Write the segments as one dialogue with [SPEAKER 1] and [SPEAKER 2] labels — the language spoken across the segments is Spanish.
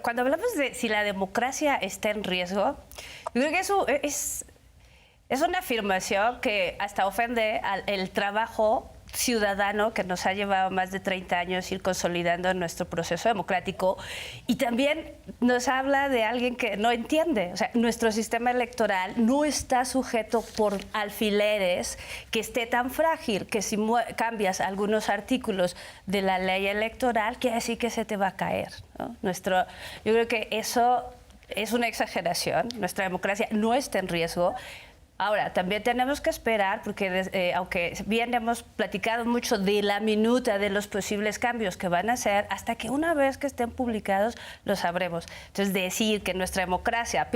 [SPEAKER 1] cuando hablamos de si la democracia está en riesgo, yo creo que eso es una afirmación que hasta ofende el trabajo ciudadano que nos ha llevado más de 30 años ir consolidando nuestro proceso democrático, y también nos habla de alguien que no entiende. O sea, nuestro sistema electoral no está sujeto por alfileres que esté tan frágil que si cambias algunos artículos de la ley electoral, quiere decir que se te va a caer, ¿no? Yo creo que eso es una exageración. Nuestra democracia no está en riesgo. Ahora, también tenemos que esperar, porque aunque bien hemos platicado mucho de la minuta de los posibles cambios que van a hacer, hasta que una vez que estén publicados lo sabremos. Entonces, decir que nuestra democracia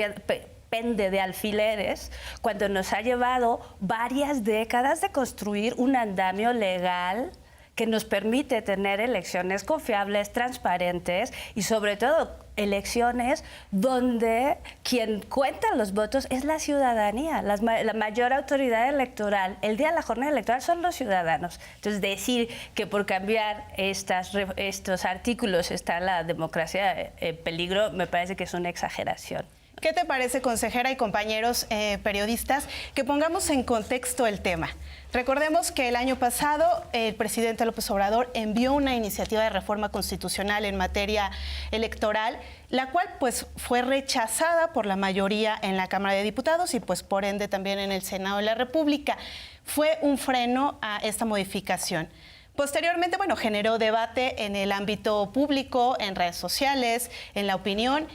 [SPEAKER 1] pende de alfileres, cuando nos ha llevado varias décadas de construir un andamio legal que nos permite tener elecciones confiables, transparentes y sobre todo elecciones donde quien cuenta los votos es la ciudadanía. La mayor autoridad electoral el día de la jornada electoral son los ciudadanos. Entonces, decir que por cambiar estos artículos está la democracia en peligro me parece que es una exageración.
[SPEAKER 2] ¿Qué te parece, consejera y compañeros periodistas, que pongamos en contexto el tema? Recordemos que el año pasado el presidente López Obrador envió una iniciativa de reforma constitucional en materia electoral, la cual pues fue rechazada por la mayoría en la Cámara de Diputados y pues por ende también en el Senado de la República. Fue un freno a esta modificación. Posteriormente, bueno, generó debate en el ámbito público, en redes sociales, en la opinión.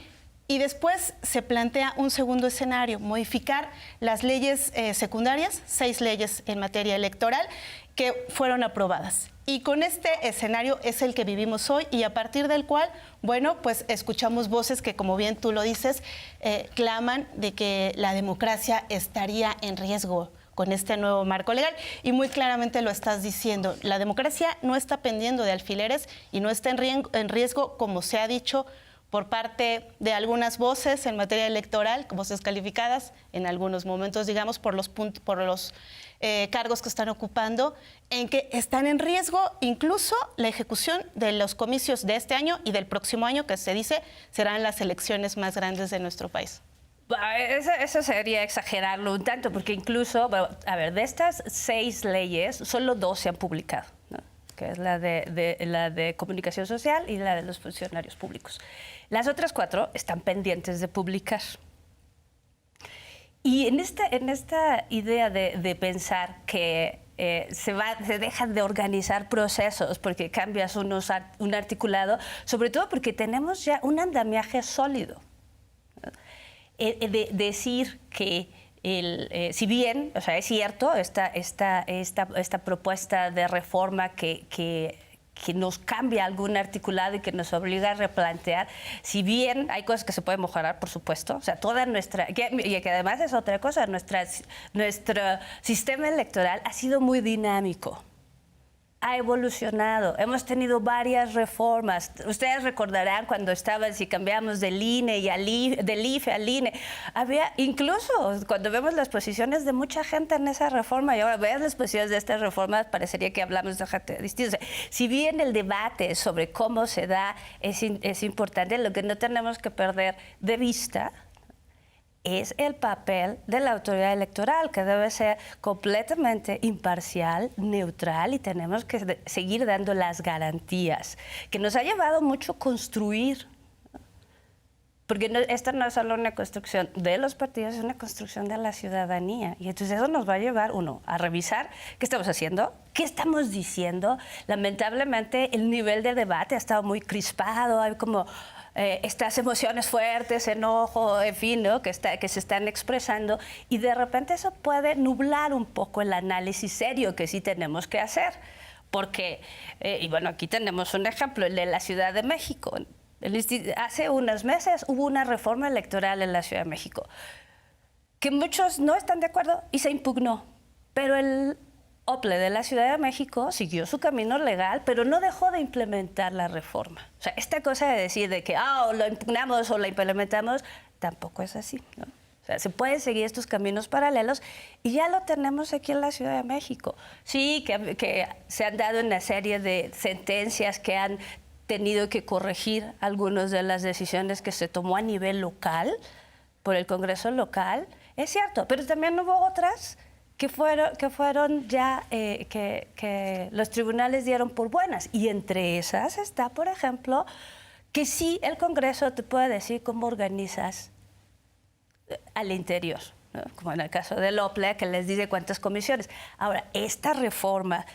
[SPEAKER 2] Y después se plantea un segundo escenario, modificar las leyes secundarias, 6 leyes en materia electoral que fueron aprobadas. Y con este escenario es el que vivimos hoy y a partir del cual, bueno, pues escuchamos voces que, como bien tú lo dices, claman de que la democracia estaría en riesgo con este nuevo marco legal. Y muy claramente lo estás diciendo, la democracia no está pendiendo de alfileres y no está en riesgo, como se ha dicho, por parte de algunas voces en materia electoral, voces calificadas en algunos momentos, digamos, por los cargos que están ocupando, en que están en riesgo incluso la ejecución de los comicios de este año y del próximo año, que se dice serán las elecciones más grandes de nuestro país.
[SPEAKER 1] Eso sería exagerarlo un tanto, porque incluso, a ver, de estas 6 leyes, solo 2 se han publicado, ¿no? Que es la de comunicación social y la de los funcionarios públicos. Las otras 4 están pendientes de publicar. Y en esta idea de pensar que se dejan de organizar procesos porque cambias un articulado, sobre todo porque tenemos ya un andamiaje sólido, ¿no? Decir que si bien, o sea, es cierto, esta propuesta de reforma que nos cambia algún articulado y que nos obliga a replantear, si bien hay cosas que se pueden mejorar, por supuesto, o sea, y que además es otra cosa, nuestro sistema electoral ha sido muy dinámico. Ha evolucionado, hemos tenido varias reformas. Ustedes recordarán cuando si cambiamos del INE y del IFE al INE, había incluso cuando vemos las posiciones de mucha gente en esa reforma y ahora ves las posiciones de estas reformas, parecería que hablamos de gente distinta. O sea, si bien el debate sobre cómo se da es importante, lo que no tenemos que perder de vista es el papel de la autoridad electoral, que debe ser completamente imparcial, neutral, y tenemos que seguir dando las garantías, que nos ha llevado mucho construir. Porque esta no es solo una construcción de los partidos, es una construcción de la ciudadanía. Y entonces eso nos va a llevar, uno, a revisar qué estamos haciendo, qué estamos diciendo. Lamentablemente el nivel de debate ha estado muy crispado, hay como estas emociones fuertes, enojo, en fin, ¿no? que se están expresando, y de repente eso puede nublar un poco el análisis serio que sí tenemos que hacer. Porque, y bueno, aquí tenemos un ejemplo, el de la Ciudad de México. Hace unos meses hubo una reforma electoral en la Ciudad de México que muchos no están de acuerdo y se impugnó, pero el OPLE de la Ciudad de México siguió su camino legal, pero no dejó de implementar la reforma. O sea, esta cosa de decir de que lo impugnamos o la implementamos, tampoco es así, ¿no? O sea, se pueden seguir estos caminos paralelos y ya lo tenemos aquí en la Ciudad de México. Sí, que se han dado una serie de sentencias que han tenido que corregir algunas de las decisiones que se tomó a nivel local, por el Congreso local, es cierto, pero también hubo otras que fueron ya que los tribunales dieron por buenas. Y entre esas está, por ejemplo, que sí el Congreso te puede decir cómo organizas al interior, ¿no? Como en el caso del OPLE, que les dice cuántas comisiones. Ahora, esta reforma,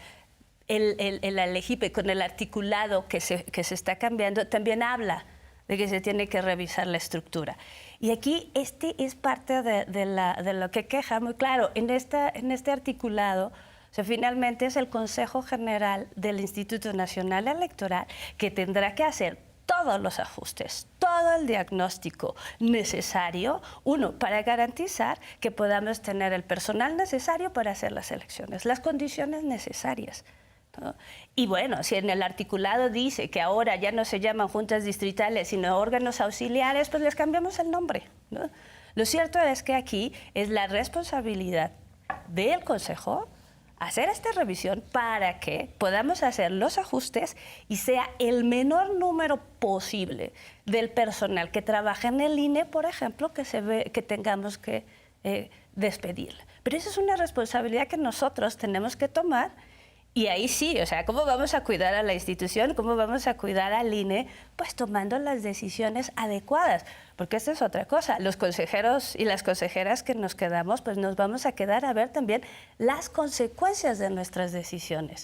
[SPEAKER 1] el ALEGIP, con el articulado que se está cambiando, también habla de que se tiene que revisar la estructura. Y aquí es parte de lo que queja muy claro. En este articulado, o sea, finalmente es el Consejo General del Instituto Nacional Electoral que tendrá que hacer todos los ajustes, todo el diagnóstico necesario, uno, para garantizar que podamos tener el personal necesario para hacer las elecciones, las condiciones necesarias, ¿no? Y bueno, si en el articulado dice que ahora ya no se llaman juntas distritales, sino órganos auxiliares, pues les cambiamos el nombre, ¿no? Lo cierto es que aquí es la responsabilidad del Consejo hacer esta revisión para que podamos hacer los ajustes y sea el menor número posible del personal que trabaja en el INE, por ejemplo, que tengamos que despedir. Pero esa es una responsabilidad que nosotros tenemos que tomar. Y ahí sí, o sea, ¿cómo vamos a cuidar a la institución? ¿Cómo vamos a cuidar al INE? Pues tomando las decisiones adecuadas, porque esta es otra cosa. Los consejeros y las consejeras que nos quedamos, pues nos vamos a quedar a ver también las consecuencias de nuestras decisiones.